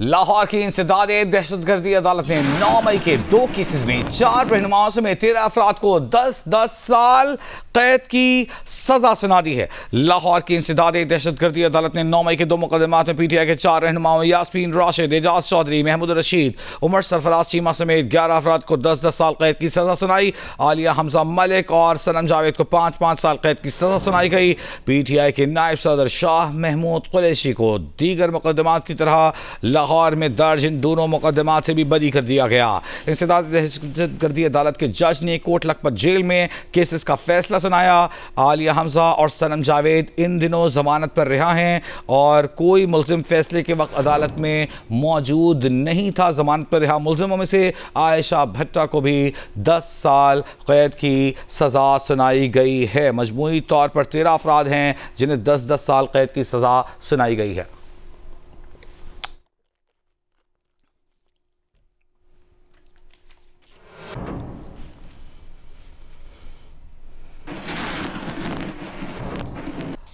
लाहौर की इंसदाद दहशतगर्दी अदालत ने 9 मई के 2 केसेस में 4 रहनुमाओं समेत 13 अफराद को 10-10 साल कैद की सजा सुना दी है। लाहौर की इंसदाद दहशतगर्दी अदालत ने 9 मई के 2 मुकदमात में पीटीआई के 4 रहनुमाओं यास्मीन राशिद, एजाज चौधरी, महमूद रशीद, उमर सरफराज चीमा समेत 11 अफराद को 10-10 साल कैद की सजा सुनाई। आलिया हमजा मलिक और सनम जावेद को 5-5 साल कैद की सजा सुनाई गई। पीटीआई के नायब सदर शाह महमूद कुरैशी को दीगर मुकदमात की तरह लाहौर में दर्ज इन दोनों मुकदमात से भी बरी कर दिया गया। इंसदाद दहशतगर्दी अदालत के जज ने कोट लखपत जेल में केसेस का फैसला सुनाया। आलिया हमजा और सनम जावेद इन दिनों जमानत पर रिहा हैं और कोई मुल्जिम फैसले के वक्त अदालत में मौजूद नहीं था। जमानत पर रिहा मुल्जिमों में से आयशा भट्टा को भी 10 साल कैद की सजा सुनाई गई है। मजमूई तौर पर 13 अफराद हैं जिन्हें 10-10 साल कैद की सजा सुनाई गई है।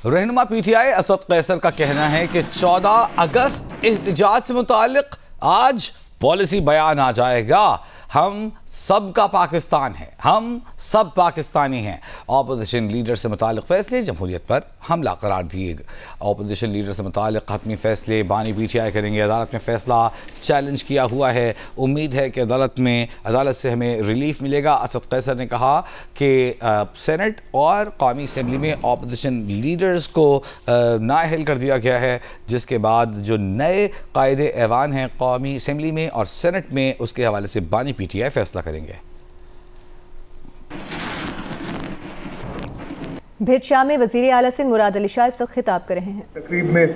रहनुमा पीटीआई असद कैसर का कहना है कि 14 अगस्त एहतजाज से मुतालिक आज पॉलिसी बयान आ जाएगा। हम सब का पाकिस्तान है, हम सब पाकिस्तानी हैं। अपोजिशन लीडर से मुतालिक फैसले जमहूरियत पर हमला करार दिए। अपोजिशन लीडर से मुतालिक हतमी फैसले बानी पीटीआई करेंगे। अदालत में फैसला चैलेंज किया हुआ है। उम्मीद है कि अदालत से हमें रिलीफ मिलेगा। असद कैसर ने कहा कि सेनेट और कौमी असम्बली में अपोजिशन लीडर्स को नाअहल कर दिया गया है, जिसके बाद जो नए कायदे ऐवान हैं कौमी असम्बली में और सेनेट में, उसके हवाले से बानी पीटीआई फैसला करेंगे। भिट शाह में वज़ीर आला सिंध मुराद अली शाह इस वक्त खिताब कर रहे हैं। तकरीब में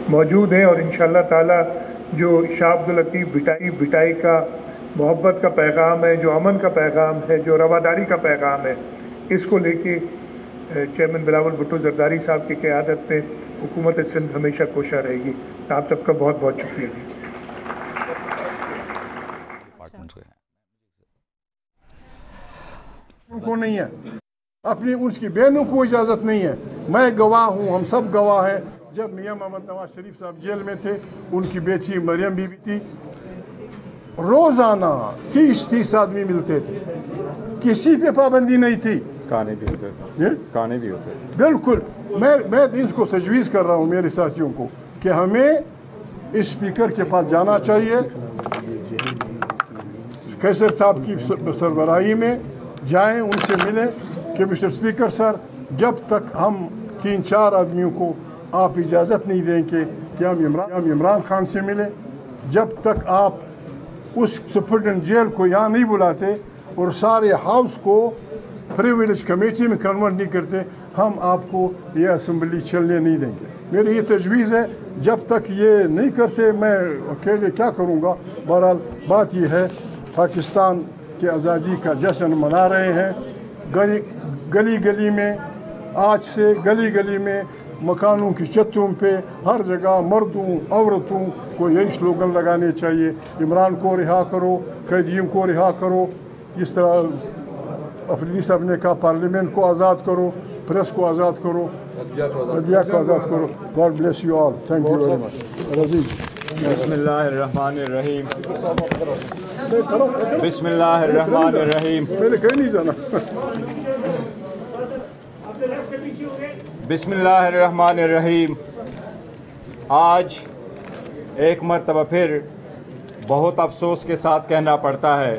मौजूद हैं और इंशाअल्लाह ताला जो शाह अब्दुल लतीफ़ भिटाई का मोहब्बत का पैगाम है, जो अमन का पैगाम है, जो रवादारी का पैगाम है, इसको लेके चेयरमैन बिलावल भुट्टो जरदारी साहब की क़यादत में हुकूमत सिंध हमेशा कोशा रहेगी। आप सबका बहुत बहुत शुक्रिया। को नहीं है, अपनी उसकी बहनों को इजाज़त नहीं है। मैं गवाह हूँ, हम सब गवाह हैं। जब मियां मोहम्मद नवाज शरीफ साहब जेल में थे, उनकी बेटी मरियम बीबी थी, रोज़ाना 30 आदमी मिलते थे, किसी पे पाबंदी नहीं थी। खाने भी होते बिल्कुल। मैं इसको तजवीज़ कर रहा हूँ मेरे साथियों को कि हमें स्पीकर के पास जाना चाहिए, कैसर साहब की सरबराही में जाएं, उनसे मिलें कि मिस्टर स्पीकर सर, जब तक हम 3-4 आदमियों को आप इजाज़त नहीं देंगे कि हम इमरान खान से मिलें, जब तक आप उस सुप्रीटेंडेंट जेल को यहाँ नहीं बुलाते और सारे हाउस को प्रिविलेज कमेटी में कन्वर्ट नहीं करते, हम आपको ये असम्बली चलने नहीं देंगे। मेरी ये तजवीज़ है। जब तक ये नहीं करते मैं अकेले क्या करूँगा। बहरहाल बात ये है, पाकिस्तान के आज़ादी का जश्न मना रहे हैं। गली गली में, आज से गली गली में, मकानों की छतों पे, हर जगह मर्दों औरतों को यही स्लोगन लगाने चाहिए, इमरान को रिहा करो, कैदियों को रिहा करो। इस तरह अफरीदी साहब ने कहा पार्लियामेंट को आज़ाद करो, प्रेस को आज़ाद करो, मीडिया को आज़ाद करो। God bless you all. Thank you very much. बिस्मिल्लाहिर्रहमानिर्रहीम। बिस्मिल्लाहिर्रहमानिर्रहीम। मैंने कहीं नहीं जाना। बिस्मिल्लाहिर्रहमानिर्रहीम। आज एक मरतबा फिर बहुत अफसोस के साथ कहना पड़ता है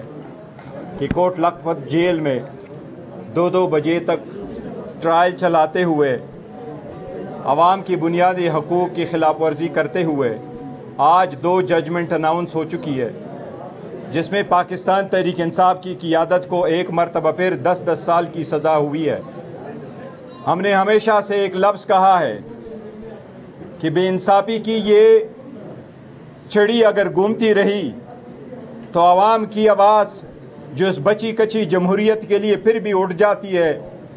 कि कोट लखपत जेल में 2-2 बजे तक ट्रायल चलाते हुए, आवाम की बुनियादी हकूक़ की खिलाफ वर्जी करते हुए आज 2 जजमेंट अनाउंस हो चुकी है, जिसमें पाकिस्तान तहरीक इंसाफ की क़ियादत को एक मरतबा फिर 10-10 साल की सज़ा हुई है। हमने हमेशा से एक लफ्ज़ कहा है कि बेइंसाफ़ी की ये चिड़ी अगर घूमती रही तो आवाम की आवाज़ जो इस बची कची जमहूरियत के लिए फिर भी उठ जाती है,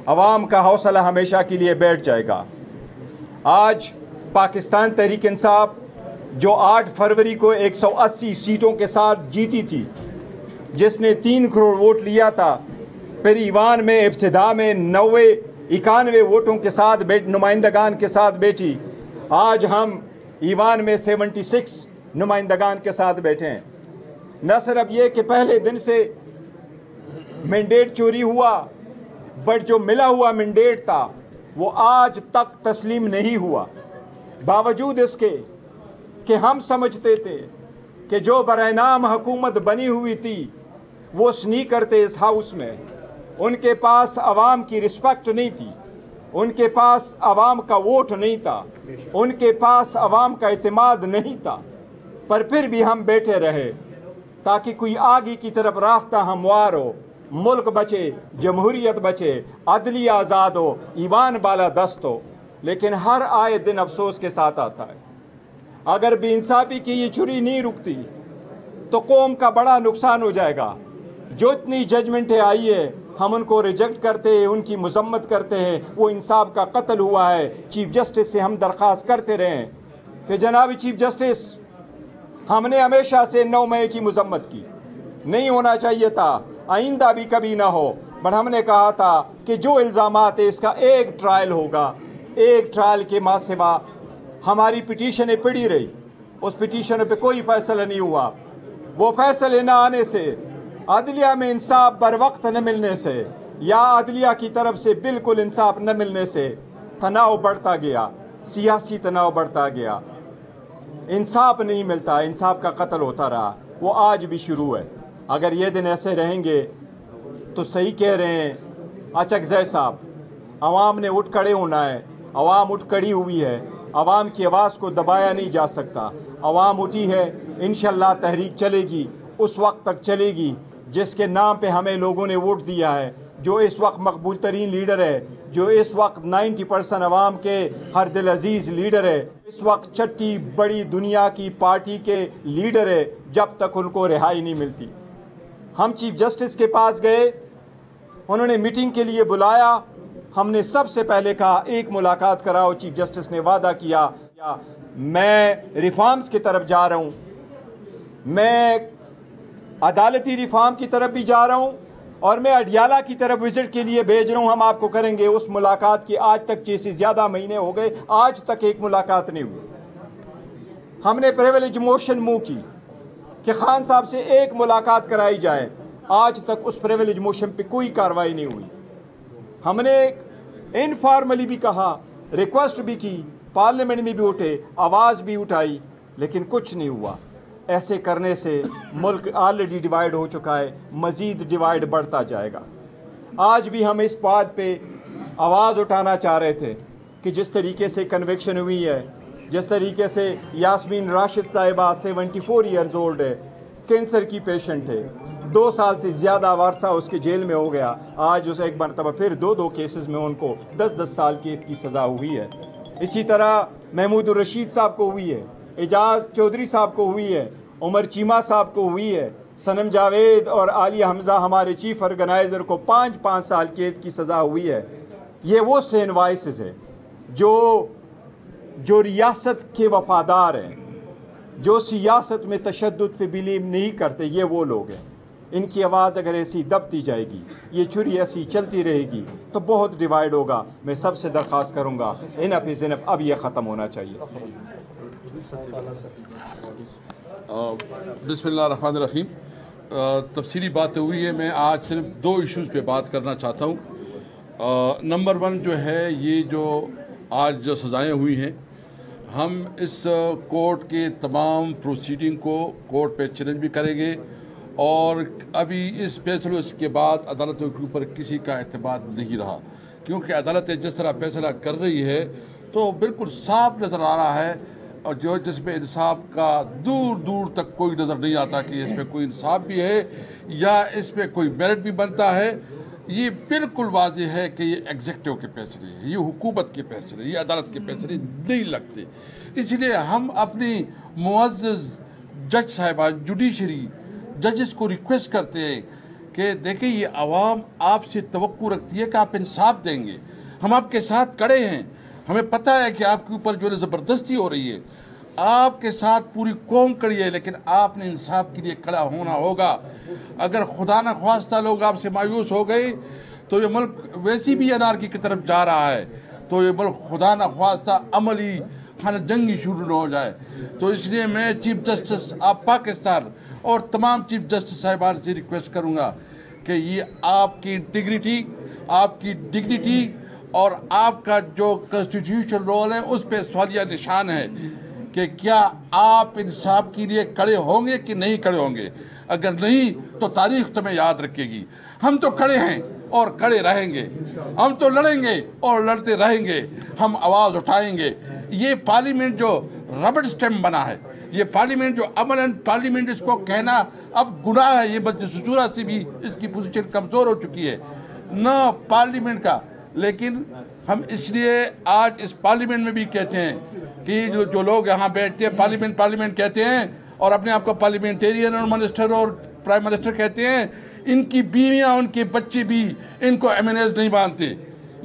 आवाम का हौसला हमेशा के लिए बैठ जाएगा। आज पाकिस्तान तहरीक इंसाफ जो 8 फरवरी को 180 सीटों के साथ जीती थी, जिसने 3 करोड़ वोट लिया था, फिर ईवान में इब्तिदा में 91 वोटों के साथ नुमाइंदगान के साथ बैठी। आज हम ईवान में 76 नुमाइंदगान के साथ बैठे हैं। न सिर्फ ये कि पहले दिन से मैंडेट चोरी हुआ, बट जो मिला हुआ मैंडेट था वो आज तक तस्लीम नहीं हुआ, बावजूद इसके कि हम समझते थे कि जो बरनाम हुकूमत बनी हुई थी वो स्नीकर थे इस हाउस में, उनके पास आवाम की रिस्पेक्ट नहीं थी, उनके पास आवाम का वोट नहीं था, उनके पास आवाम का एतमाद नहीं था, पर फिर भी हम बैठे रहे ताकि कोई आगे की तरफ रास्ता हमवार हो, मुल्क बचे, जमहूरियत बचे, अदली आज़ाद हो, ईमान बाला दस्त हो। लेकिन हर आए दिन अफसोस के साथ आता है, अगर बेइंसाफी की ये छुरी नहीं रुकती तो कौम का बड़ा नुकसान हो जाएगा। जो इतनी जजमेंटें आई है हम उनको रिजेक्ट करते हैं, उनकी मजम्मत करते हैं। वो इंसाफ का कत्ल हुआ है, चीफ जस्टिस से हम दरख्वास्त करते रहे हैं कि जनाब चीफ जस्टिस, हमने हमेशा से 9 मई की मजम्मत की, नहीं होना चाहिए था, आइंदा भी कभी ना हो, बट हमने कहा था कि जो इल्ज़ामात है इसका एक ट्रायल होगा। एक ट्रायल के माँ सिवा हमारी पिटीशनें पड़ी रही, उस पिटीशन पे कोई फैसला नहीं हुआ। वो फैसले न आने से, अदलिया में इंसाफ बर वक्त न मिलने से, या अदलिया की तरफ से बिल्कुल इंसाफ न मिलने से तनाव बढ़ता गया, सियासी तनाव बढ़ता गया, इंसाफ नहीं मिलता, इंसाफ का कत्ल होता रहा। वो आज भी शुरू है। अगर ये दिन ऐसे रहेंगे तो सही कह रहे हैं अचकज़ई साहब, आवाम ने उठ खड़े होना है, आवाम उठ खड़ी हुई है, आवाम की आवाज़ को दबाया नहीं जा सकता। आवाम उठी है, इंशाअल्लाह तहरीक चलेगी, उस वक्त तक चलेगी जिसके नाम पे हमें लोगों ने वोट दिया है, जो इस वक्त मकबूल तरीन लीडर है, जो इस वक्त 90% आवाम के हर दिल अजीज़ लीडर है, इस वक्त छठी बड़ी दुनिया की पार्टी के लीडर है, जब तक उनको रिहाई नहीं मिलती। हम चीफ जस्टिस के पास गए, उन्होंने मीटिंग के लिए बुलाया, हमने सबसे पहले कहा एक मुलाकात कराओ। चीफ जस्टिस ने वादा किया, मैं रिफॉर्म्स की तरफ जा रहा हूँ, मैं अदालती रिफॉर्म की तरफ भी जा रहा हूँ, और मैं अडियाला की तरफ विजिट के लिए भेज रहा हूँ, हम आपको करेंगे। उस मुलाकात की आज तक 6 से ज़्यादा महीने हो गए, आज तक एक मुलाकात नहीं हुई। हमने प्रिविलेज मोशन मूव की कि खान साहब से एक मुलाकात कराई जाए, आज तक उस प्रिविलेज मोशन पे कोई कार्रवाई नहीं हुई। हमने इनफॉर्मली भी कहा, रिक्वेस्ट भी की, पार्लियामेंट में भी उठे, आवाज़ भी उठाई, लेकिन कुछ नहीं हुआ। ऐसे करने से मुल्क ऑलरेडी डिवाइड हो चुका है, मज़ीद डिवाइड बढ़ता जाएगा। आज भी हम इस बात पे आवाज़ उठाना चाह रहे थे कि जिस तरीके से कन्विक्शन हुई है, जिस तरीके से यास्मीन राशिद साहिबा 74 ईयर्स ओल्ड है, कैंसर की पेशेंट है, 2 साल से ज़्यादा वारसा उसके जेल में हो गया, आज उसे एक मरतबा फिर 2 केसेस में उनको 10-10 साल की सज़ा हुई है। इसी तरह महमूद रशीद साहब को हुई है, एजाज चौधरी साहब को हुई है, उमर चीमा साहब को हुई है, सनम जावेद और आलिया हमजा हमारे चीफ ऑर्गेनाइज़र को 5-5 साल कैद की सज़ा हुई है। ये वो सेन वॉइसेस है जो रियासत के वफादार हैं, जो सियासत में तशद्दुद पे बिलीव नहीं करते, ये वो लोग हैं। इनकी आवाज़ अगर ऐसी दबती जाएगी, ये छुरी ऐसी चलती रहेगी तो बहुत डिवाइड होगा। मैं सबसे दरख्वास्त करूँगा, इनफ इज़ इनफ, अब ये ख़त्म होना चाहिए। बिस्मिल्लाहिर्रहमानिर्रहीम। तफसीली बातें हुई है, मैं आज सिर्फ 2 इश्यूज़ पे बात करना चाहता हूँ। नंबर 1 जो है, ये जो आज जो सज़ाएँ हुई हैं, हम इस कोर्ट के तमाम प्रोसीडिंग को कोर्ट पे चैलेंज भी करेंगे, और अभी इस फैसलों के बाद अदालतों के ऊपर किसी का एतमाद नहीं रहा, क्योंकि अदालतें जिस तरह फैसला कर रही है तो बिल्कुल साफ नज़र आ रहा है, और जो जिसमें इंसाफ का दूर दूर तक कोई नज़र नहीं आता कि इसमें कोई इंसाफ भी है या इसमें कोई मेरिट भी बनता है। ये बिल्कुल वाज़ेह है कि ये एग्जीक्यूटिव के फैसले हैं, ये हुकूमत के फैसले, ये अदालत के फैसले नहीं लगते। इसलिए हम अपनी मुअज़्ज़ज़ जज साहिबान, जुडिशरी जजेस को रिक्वेस्ट करते हैं कि देखिए, ये आवाम आपसे तवक्कुर रखती है कि आप इंसाफ देंगे, हम आपके साथ खड़े हैं, हमें पता है कि आपके ऊपर जो है ज़बरदस्ती हो रही है, आपके साथ पूरी कौम खड़ी है, लेकिन आपने इंसाफ के लिए खड़ा होना होगा। अगर खुदा न ख्वास्ता लोग आपसे मायूस हो गए तो ये मुल्क वैसी भी अनारकी की तरफ जा रहा है, तो ये मुल्क खुदा न ख्वास्ता अमली खाना जंगी शुरू न हो जाए। तो इसलिए मैं चीफ जस्टिस ऑफ पाकिस्तान और तमाम चीफ जस्टिस साहिबान से रिक्वेस्ट करूँगा कि ये आपकी डिग्निटी और आपका जो कॉन्स्टिट्यूशनल रोल है उस पर सवालिया निशान है कि क्या आप इंसाफ के लिए खड़े होंगे कि नहीं खड़े होंगे। अगर नहीं तो तारीख तुम्हें याद रखेगी। हम तो खड़े हैं और खड़े रहेंगे, हम तो लड़ेंगे और लड़ते रहेंगे, हम आवाज़ उठाएंगे। ये पार्लियामेंट जो रबड़ स्टैम्प बना है, ये पार्लियामेंट जो अमलन पार्लियामेंट, इसको कहना अब गुनाह है। ये बदसूरत से भी इसकी पोजीशन कमज़ोर हो चुकी है ना पार्लियामेंट का। लेकिन हम इसलिए आज इस पार्लियामेंट में भी कहते हैं कि जो लोग यहाँ बैठते हैं पार्लियामेंट कहते हैं और अपने आप को पार्लियामेंटेरियन और मिनिस्टर और प्राइम मिनिस्टर कहते हैं, इनकी बीवियाँ उनके बच्चे भी इनको एमएनएस नहीं मानते।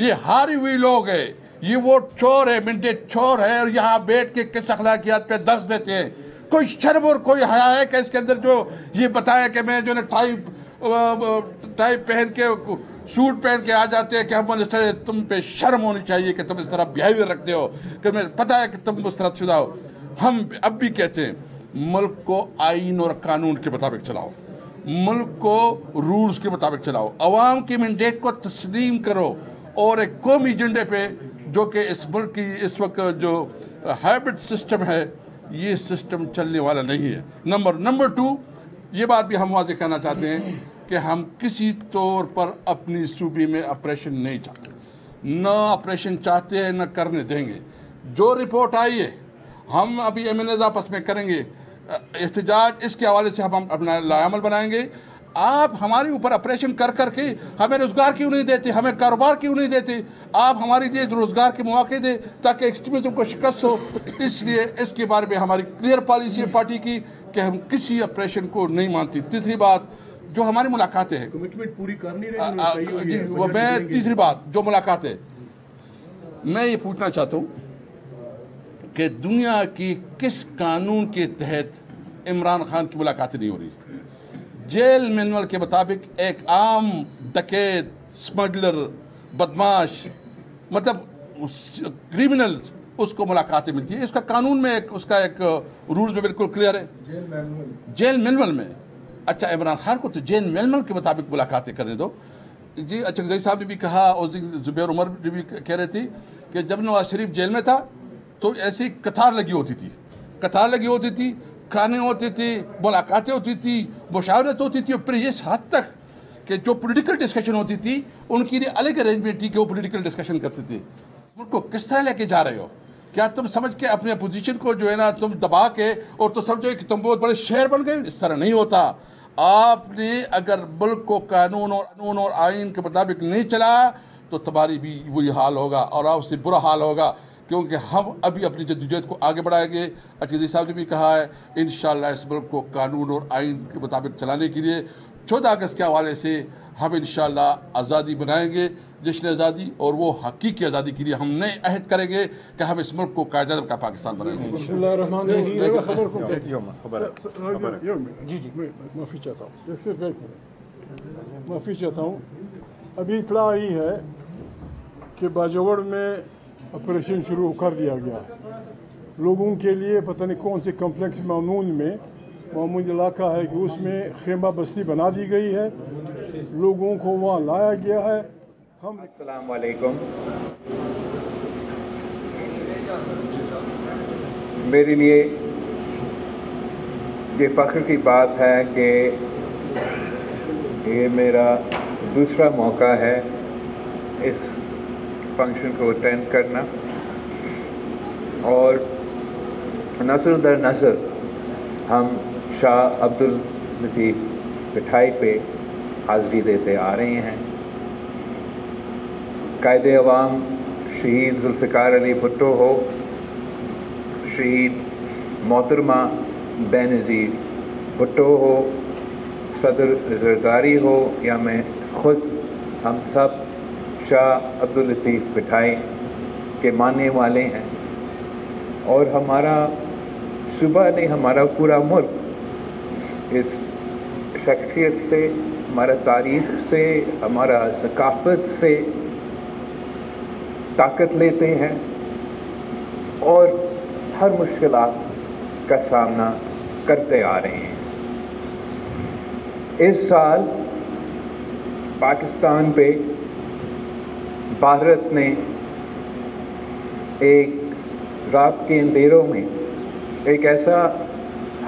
ये हारी हुई लोग हैं, ये वो चोर है, मिंटेड चोर है और यहाँ बैठ के किस अखलाकियात पे दर्ज देते हैं। कोई शर्म और कोई हया है कि इसके अंदर जो ये बताया कि मैं जो है टाई पहन के सूट पहन के आ जाते हैं कि हम मिनिस्टर है, तुम पे शर्म होनी चाहिए कि तुम इस तरह बिहेवियर रखते हो कि मैं पता है कि तुम उस तरह शुदा हो। हम अब भी कहते हैं मुल्क को आइन और कानून के मुताबिक चलाओ, मुल्क को रूल्स के मुताबिक चलाओ, अवाम के मैंडेट को तस्लीम करो और एक कौमी एजेंडे पे जो कि इस मुल्क की इस वक्त जो हैबिट सिस्टम है, ये सिस्टम चलने वाला नहीं है। नंबर 2, ये बात भी हम वाज़ेह कहना चाहते हैं कि हम किसी तौर पर अपनी सूबे में ऑपरेशन नहीं चाहते, न ऑपरेशन चाहते हैं, न करने देंगे। जो रिपोर्ट आई है हम अभी एमएनएस आपस में करेंगे एहतजाज, इसके हवाले से हम अपना लायामल बनाएंगे। आप हमारे ऊपर ऑपरेशन कर करके हमें रोज़गार क्यों नहीं देते, हमें कारोबार क्यों नहीं देते? आप हमारे लिए रोज़गार के मौके दें ताकि एक्सट्रीमिज्म को शिकस्त हो। इसलिए इसके बारे में हमारी क्लियर पॉलिसी है पार्टी की कि हम किसी ऑपरेशन को नहीं मानती। तीसरी बात, जो हमारी मुलाकातें हैं, कमिटमेंट पूरी कर नहीं रहे। मैं तीसरी बात, जो मुलाकातें, मैं ये पूछना चाहता हूँ कि दुनिया की किस कानून के तहत इमरान खान की मुलाकातें नहीं हो रही? जेल मैनुअल के मुताबिक एक आम डकैत, स्मगलर, बदमाश, मतलब क्रिमिनल, उसको मुलाकातें मिलती है। इसका कानून में उसका एक रूल्स में बिल्कुल क्लियर है, जेल मैनुअल में। अच्छा, इमरान खान को तो जेल मैनुअल के मुताबिक मुलाकातें करने दो जी। अचकज़ई साहब ने भी कहा, उस दिन ज़ुबैर उमर भी कह रहे थे कि जब नवाज शरीफ जेल में था तो ऐसी कतार लगी होती थी, खाने होते थे, मुलाकातें होती थी, मुशावरत होती थी, और फिर इस हद तक कि जो पॉलिटिकल डिस्कशन होती थी उनकी लिए अलग अरेंजमेंट थी कि वो पॉलिटिकल डिस्कशन करते थे। उनको किस तरह लेके जा रहे हो? क्या तुम समझ के अपने अपोजिशन को जो है ना तुम दबा के और तो समझो कि तुम बहुत बड़े शहर बन गए? इस तरह नहीं होता। आपने अगर मुल्क को कानून और आइन के मुताबिक नहीं चला तो तुम्हारी भी वही हाल होगा और आपसे बुरा हाल होगा, क्योंकि हम अभी अपनी जद्दोजहद को आगे बढ़ाएंगे। अचकज़ई साहब ने भी कहा है इंशाअल्लाह इस मुल्क को कानून और आइन के मुताबिक चलाने के लिए 14 अगस्त के हवाले से हम इंशाअल्लाह आज़ादी बनाएंगे, जश्न आज़ादी, और वो हकीकी आज़ादी के लिए हम नए अहद करेंगे कि हम इस मुल्क को कायदे का पाकिस्तान बनाएंगे। माफ़ी चाहता हूँ। अभी इतला आई है कि बाजवड़ में ऑपरेशन शुरू कर दिया गया। लोगों के लिए पता नहीं कौन से कम्प्लेक्स मामून इलाका है कि उसमें खेमा बस्ती बना दी गई है, लोगों को वहाँ लाया गया है। अस्सलाम वालेकुम। मेरे लिए ये फ़ख्र की बात है कि ये मेरा दूसरा मौका है इस फंक्शन को अटेंड करना, और नस्ल दर नस्ल हम शाह अब्दुल लतीफ़ पिठाई पे हाज़री देते आ रहे हैं। कायदे अवाम शहीद जुल्फ़िकार अली भुट्टो हो, शहीद मोहतरमा बेनज़ीर भुट्टो हो, सदर ज़रदारी हो, या मैं ख़ुद, हम सब शाह अब्दुल लतीफ़ पिठाई के मानने वाले हैं। और हमारा सूबा नहीं, हमारा पूरा मुल्क इस शख्सियत से, हमारा तारीख़ से, हमारा सकाफ़त से ताकत लेते हैं, और ہر مشکلات کا سامنا کرتے آ رہے ہیں۔ اس سال پاکستان پہ بھارت نے ایک رات کے اندھیروں میں ایک ایسا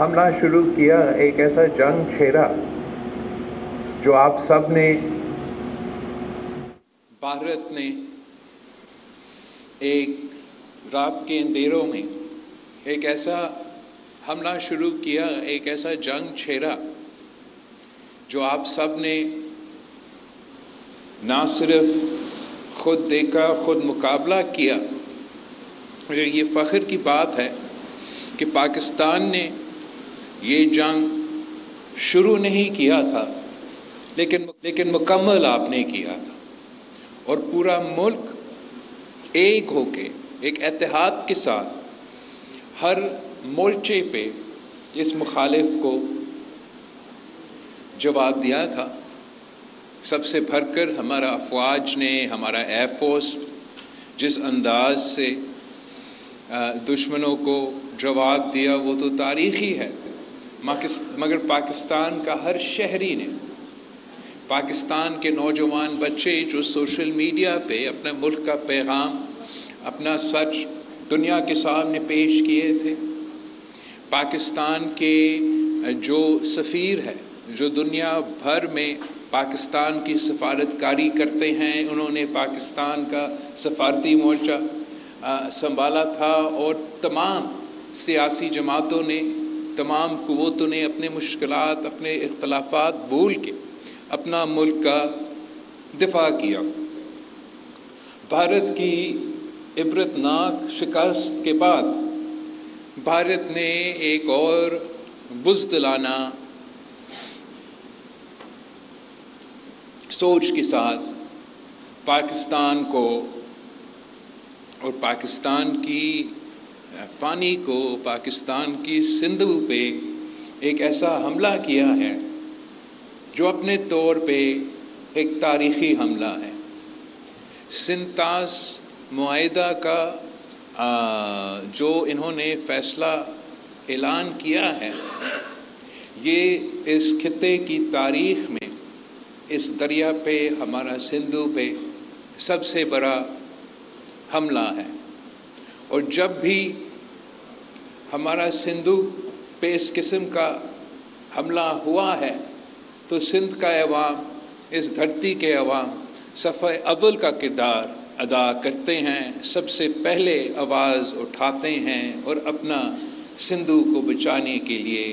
حملہ شروع کیا، ایک ایسا جنگ چھیڑا جو آپ سب نے بھارت نے ایک رات کے اندھیروں میں ایک ایسا حملہ شروع کیا، ایک ایسا جنگ چھیڑا جو آپ سب نے نہ صرف خود دیکھا، خود مقابلہ کیا، مگر یہ فخر کی بات ہے کہ پاکستان نے یہ جنگ شروع نہیں کیا تھا، لیکن مکمل آپ نے کیا تھا، اور پورا ملک ایک ہو کے ایک اتحاد کے ساتھ ہر مورچے پہ اس مخالف کو جواب دیا تھا۔ سب سے بڑھ کر ہمارا افواج نے، ہمارا ایئر فورس جس انداز سے دشمنوں کو جواب دیا وہ تو تاریخی ہے، مگر پاکستان کا ہر شہری نے، پاکستان کے نوجوان بچے جو سوشل میڈیا پہ اپنے ملک کا پیغام، اپنا سچ دنیا کے سامنے پیش کیے تھے، پاکستان کے جو سفیر ہے، جو دنیا بھر میں پاکستان کی سفارتکاری کرتے ہیں، انہوں نے پاکستان کا سفارتی مورچہ سنبھالا تھا، اور تمام سیاسی جماعتوں نے، تمام قوتوں نے اپنے مشکلات، اپنے اختلافات بھول کے اپنا ملک کا دفاع کیا۔ بھارت کی عبرتناک شکست کے بعد بھارت نے ایک اور بزدلانہ سوچ کے ساتھ پاکستان کو اور پاکستان کی پانی کو، پاکستان کی سندھو پہ ایک ایسا حملہ کیا ہے جو اپنے طور پہ ایک تاریخی حملہ ہے۔ سنتاس معاہدہ کا جو انہوں نے فیصلہ اعلان کیا ہے، یہ اس خطے کی تاریخ میں اس دریا پہ، ہمارا سندھو پہ سب سے بڑا حملہ ہے، اور جب بھی ہمارا سندھو پہ اس قسم کا حملہ ہوا ہے تو سندھ کا عوام، اس دھرتی کے عوام صفحہ اول کا کردار ادا کرتے ہیں، سب سے پہلے آواز اٹھاتے ہیں اور اپنا سندھو کو بچانے کے لیے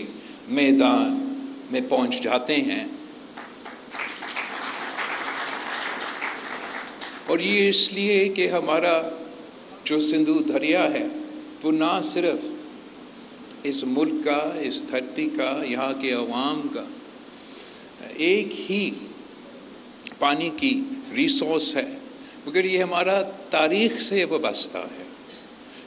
میدان میں پہنچ جاتے ہیں۔ اور یہ اس لیے کہ ہمارا جو سندھو دریا ہے وہ نہ صرف اس ملک کا، اس دھرتی کا، یہاں کے عوام کا ایک ہی پانی کی ریسورس ہے، مگر یہ ہمارا تاریخ سے وابستہ ہے،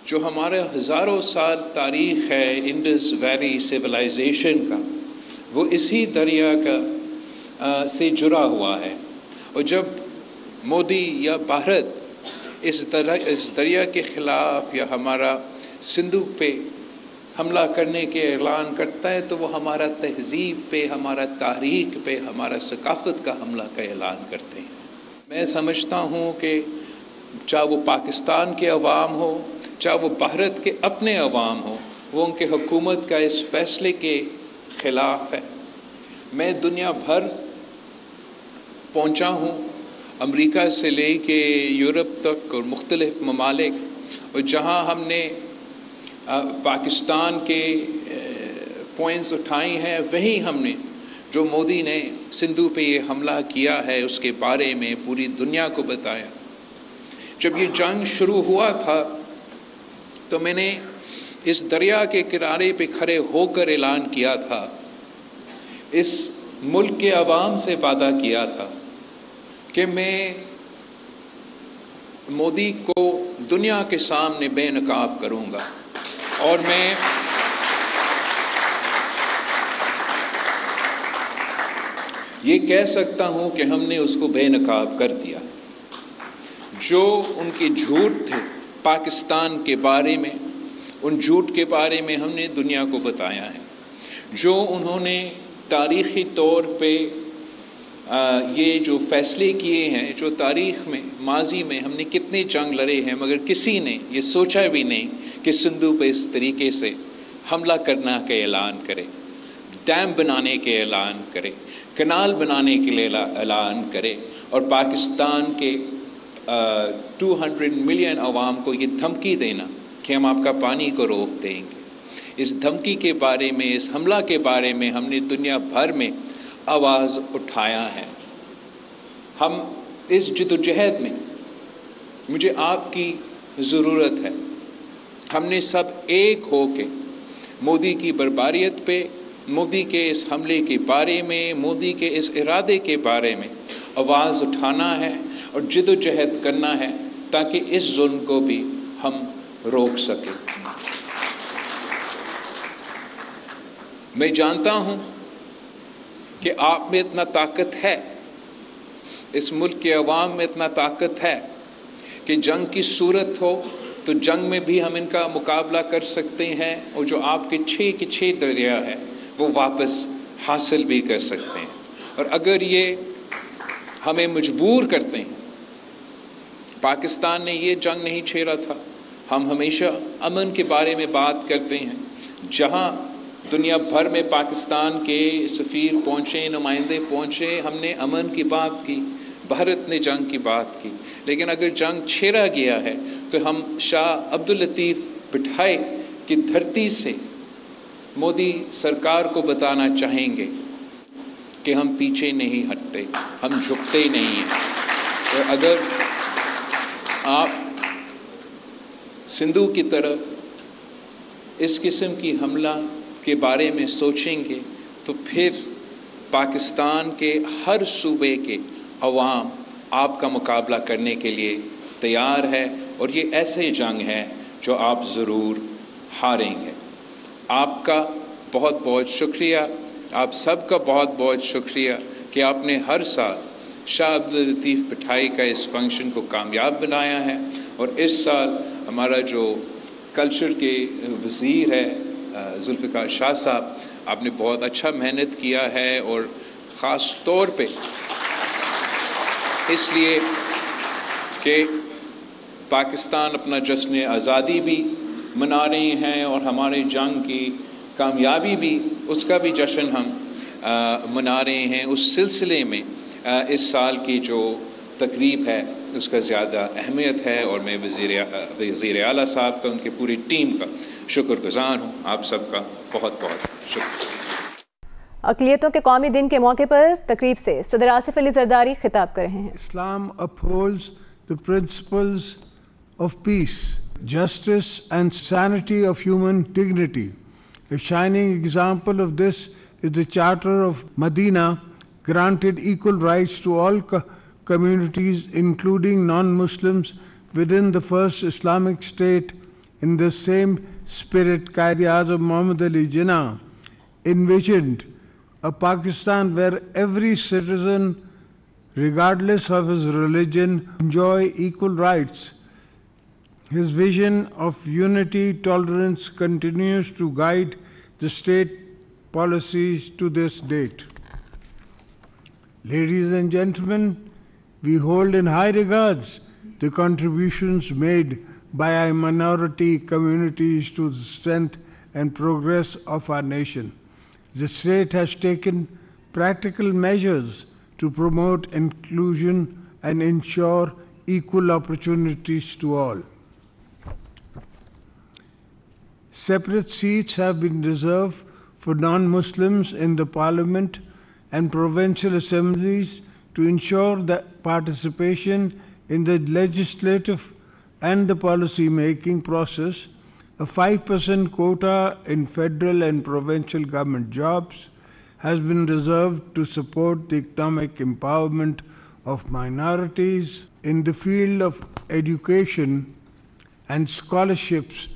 جو ہمارا ہزاروں سال تاریخ ہے انڈس ویلی سویلائزیشن کا، وہ اسی دریا کا سے جڑا ہوا ہے۔ اور جب مودی یا بھارت اس دریا کے خلاف یا ہمارا سندھو پہ حملہ کرنے کے اعلان کرتا ہے تو وہ ہمارا تہذیب پہ، ہمارا تاریخ پہ، ہمارا ثقافت کا حملہ کا اعلان کرتے ہیں۔ میں سمجھتا ہوں کہ چاہے وہ پاکستان کے عوام ہو، چاہے وہ بھارت کے اپنے عوام ہو، وہ ان کے حکومت کا اس فیصلے کے خلاف ہے۔ میں دنیا بھر پہنچا ہوں، امریکہ سے لے کے یورپ تک اور مختلف ممالک، اور جہاں ہم نے پاکستان کے پوائنٹس اٹھائے ہیں، وہیں ہم نے جو مودی نے سندھو پہ یہ حملہ کیا ہے اس کے بارے میں پوری دنیا کو بتایا۔ جب یہ جنگ شروع ہوا تھا تو میں نے اس دریا کے کنارے پہ کھڑے ہو کر اعلان کیا تھا، اس ملک کے عوام سے وعدہ کیا تھا کہ میں مودی کو دنیا کے سامنے بے نقاب کروں گا، اور میں یہ کہہ سکتا ہوں کہ ہم نے اس کو بے نقاب کر دیا۔ جو ان کے جھوٹ تھے پاکستان کے بارے میں، उन झूठ के बारे में हमने दुनिया को बताया है, जो उन्होंने तारीख़ी तौर पे ये जो फ़ैसले किए हैं, जो तारीख़ में माजी में हमने कितने जंग लड़े हैं, मगर किसी ने ये सोचा भी नहीं कि सिंधु पे इस तरीके से हमला करना का ऐलान करे, डैम बनाने के ऐलान करे, कनाल बनाने के लिए ऐलान करे, और पाकिस्तान के 200 मिलियन अवाम को ये धमकी देना कि हम आपका पानी को रोक देंगे। इस धमकी के बारे में, इस हमला के बारे में हमने दुनिया भर में आवाज़ उठाया है। हम इस जद्दोजहद में मुझे आपकी ज़रूरत है। हमने सब एक हो के मोदी की बर्बारियत पे, मोदी के इस हमले के बारे में, मोदी के इस इरादे के बारे में आवाज़ उठाना है और जद्दोजहद करना है ताकि इस जुल्म को भी हम रोक सकें। मैं जानता हूँ कि आप में इतना ताकत है, इस मुल्क के अवाम में इतना ताकत है कि जंग की सूरत हो तो जंग में भी हम इनका मुकाबला कर सकते हैं, और जो आपके 6 के 6 दरिया है वो वापस हासिल भी कर सकते हैं। और अगर ये हमें मजबूर करते हैं, पाकिस्तान ने ये जंग नहीं छेड़ा था। हम हमेशा अमन के बारे में बात करते हैं। जहाँ दुनिया भर में पाकिस्तान के सफ़ीर पहुँचे, नुमाइंदे पहुँचे, हमने अमन की बात की, भारत ने जंग की बात की। लेकिन अगर जंग छेड़ा गया है तो हम शाह अब्दुल लतीफ़ बिठाई की धरती से मोदी सरकार को बताना चाहेंगे कि हम पीछे नहीं हटते, हम झुकते नहीं हैं। और अगर आप सिंधु की तरफ इस किस्म की हमला के बारे में सोचेंगे तो फिर पाकिस्तान के हर सूबे के अवाम आपका मुकाबला करने के लिए तैयार है, और ये ऐसे जंग है जो आप ज़रूर हारेंगे। आपका बहुत बहुत शुक्रिया, आप सबका बहुत बहुत शुक्रिया कि आपने हर साल शाह अब्दुल लतीफ़ बिठाई का इस फंक्शन को कामयाब बनाया है। और इस साल हमारा जो कल्चर के वज़ीर है जुल्फ़िकार शाह साहब, आपने बहुत अच्छा मेहनत किया है, और ख़ास तौर पे इसलिए कि पाकिस्तान अपना जश्न आज़ादी भी मना रहे हैं और हमारे जंग की कामयाबी भी, उसका भी जश्न हम मना रहे हैं। उस सिलसिले में इस साल की जो तकरीब है उसका ज़्यादा अहमियत है, और मैं वज़ीर आला साहब का, उनकी पूरी टीम का शुक्रगुज़ार हूँ। आप सबका बहुत बहुत शुक्रिया। अक़लियतों के कौमी दिन के मौके पर तकरीब से सदर आसिफ अली ज़रदारी खिताब कर रहे हैं। Islam upholds the principles of peace, justice and sanity of human dignity. A shining example of this is the Charter of Medina, granted equal rights to all communities, including non-Muslims, within the first Islamic state. In the same spirit, Quaid-e-Azam Muhammad Ali Jinnah envisioned a Pakistan where every citizen, regardless of his religion, enjoy equal rights. His vision of unity, tolerance continues to guide the state policies to this date. Ladies and gentlemen, we hold in high regards the contributions made by our minority communities to the strength and progress of our nation. The state has taken practical measures to promote inclusion and ensure equal opportunities to all. Separate seats have been reserved for non-Muslims in the parliament and provincial assemblies to ensure that participation in the legislative and the policy-making process. A 5% quota in federal and provincial government jobs has been reserved to support the economic empowerment of minorities. In the field of education, and scholarships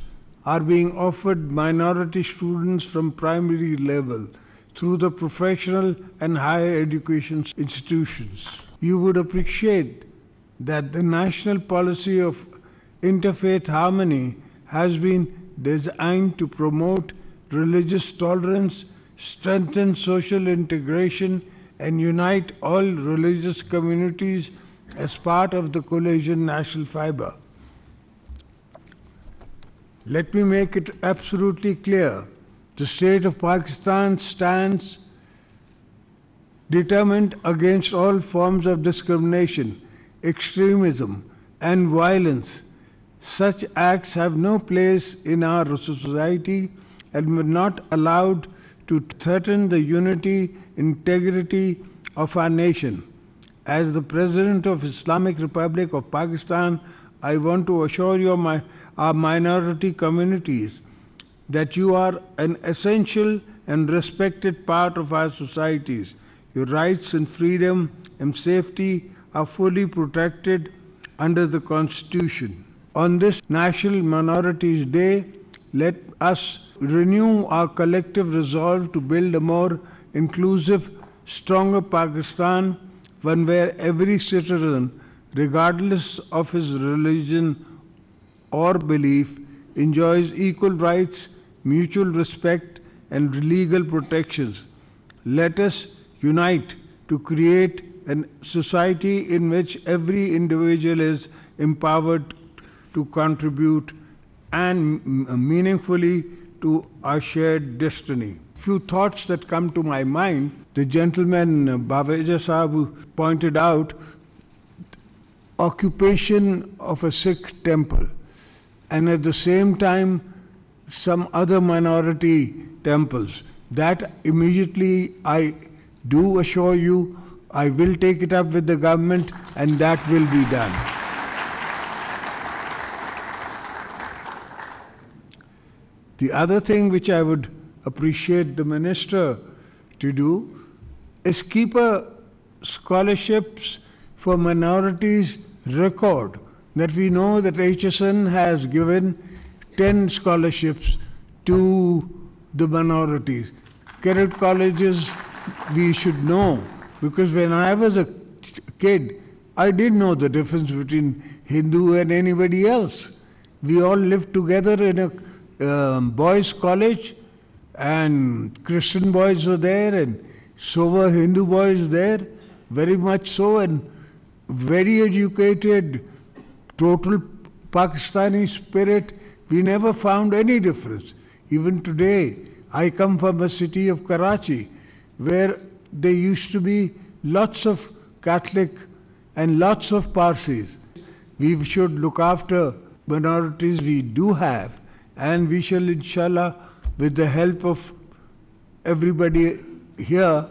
are being offered minority students from primary level through the professional and higher education institutions. You would appreciate that the national policy of interfaith harmony has been designed to promote religious tolerance, strengthen social integration, and unite all religious communities as part of the coalition National Fiber. Let me make it absolutely clear. The state of Pakistan stands determined against all forms of discrimination, extremism, and violence. Such acts have no place in our society and were not allowed to threaten the unity, integrity of our nation. As the President of Islamic Republic of Pakistan, I want to assure you, our minority communities, that you are an essential and respected part of our societies. Your rights and freedom and safety are fully protected under the Constitution. On this National Minorities Day, let us renew our collective resolve to build a more inclusive, stronger Pakistan, one where every citizen, regardless of his religion or belief, enjoys equal rights, mutual respect, and legal protections. Let us unite to create a society in which every individual is empowered to contribute and meaningfully to our shared destiny. Few thoughts that come to my mind. The gentleman, Baweja Sahab, pointed out occupation of a Sikh temple, and at the same time some other minority temples. That immediately, I do assure you, I will take it up with the government, and that will be done. The other thing which I would appreciate the minister to do is keep a scholarships for minorities record, that we know that HSN has given 10 scholarships to the minorities. Cadet colleges, we should know, because when I was a kid, I didn't know the difference between Hindu and anybody else. We all lived together in a boys' college, and Christian boys were there, and so were Hindu boys there, very much so, and very educated, total Pakistani spirit. We never found any difference. Even today, I come from a city of Karachi, where there used to be lots of Catholic and lots of Parsis. We should look after minorities we do have, and we shall, inshallah, with the help of everybody here,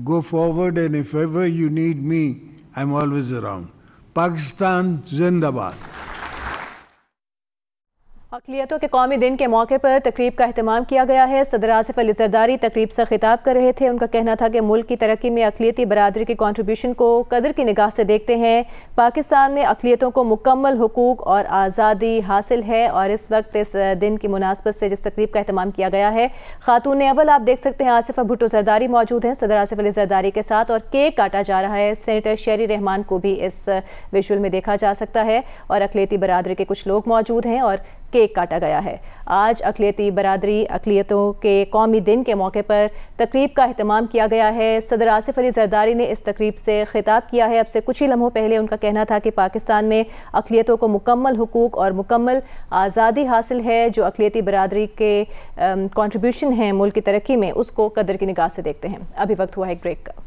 go forward, and if ever you need me, I'm always around. Pakistan Zindabad. अक़लियतों के कौमी दिन के मौके पर तकरीब का अहतमाम किया गया है। सदर आसिफ अली ज़रदारी तकरीब से खिताब कर रहे थे। उनका कहना था कि मुल्क की तरक्की में अक़लियती बरादरी की कंट्रीब्यूशन को कदर की निगाह से देखते हैं। पाकिस्तान में अक़लियतों को मुकम्मल हुकूक और आज़ादी हासिल है, और इस वक्त इस दिन की मुनासबत से जिस तकरीब का अहतमाम किया गया है, खातून अव्वल आप देख सकते हैं आसिफा भुट्टो ज़रदारी मौजूद हैं सदर आसिफ अली ज़रदारी के साथ, और केक काटा जा रहा है। सेनेटर शेरी रहमान को भी इस विजुअल में देखा जा सकता है, और अक़लियती बरादरी के कुछ लोग मौजूद हैं और केक काटा गया है। आज अक़लियती बरादरी अक़लियतों के कौमी दिन के मौके पर तकरीब का अहतमाम किया गया है। सदर आसिफ अली ज़रदारी ने इस तकरीब से खिताब किया है। अब से कुछ ही लम्हों पहले उनका कहना था कि पाकिस्तान में अक़लियतों को मुकम्मल हुकूक और मुकम्मल आज़ादी हासिल है। जो अक़लियती बरादरी के कंट्रीब्यूशन हैं मुल्क की तरक्की में, उसको कदर की निगाह से देखते हैं। अभी वक्त हुआ है एक ब्रेक का।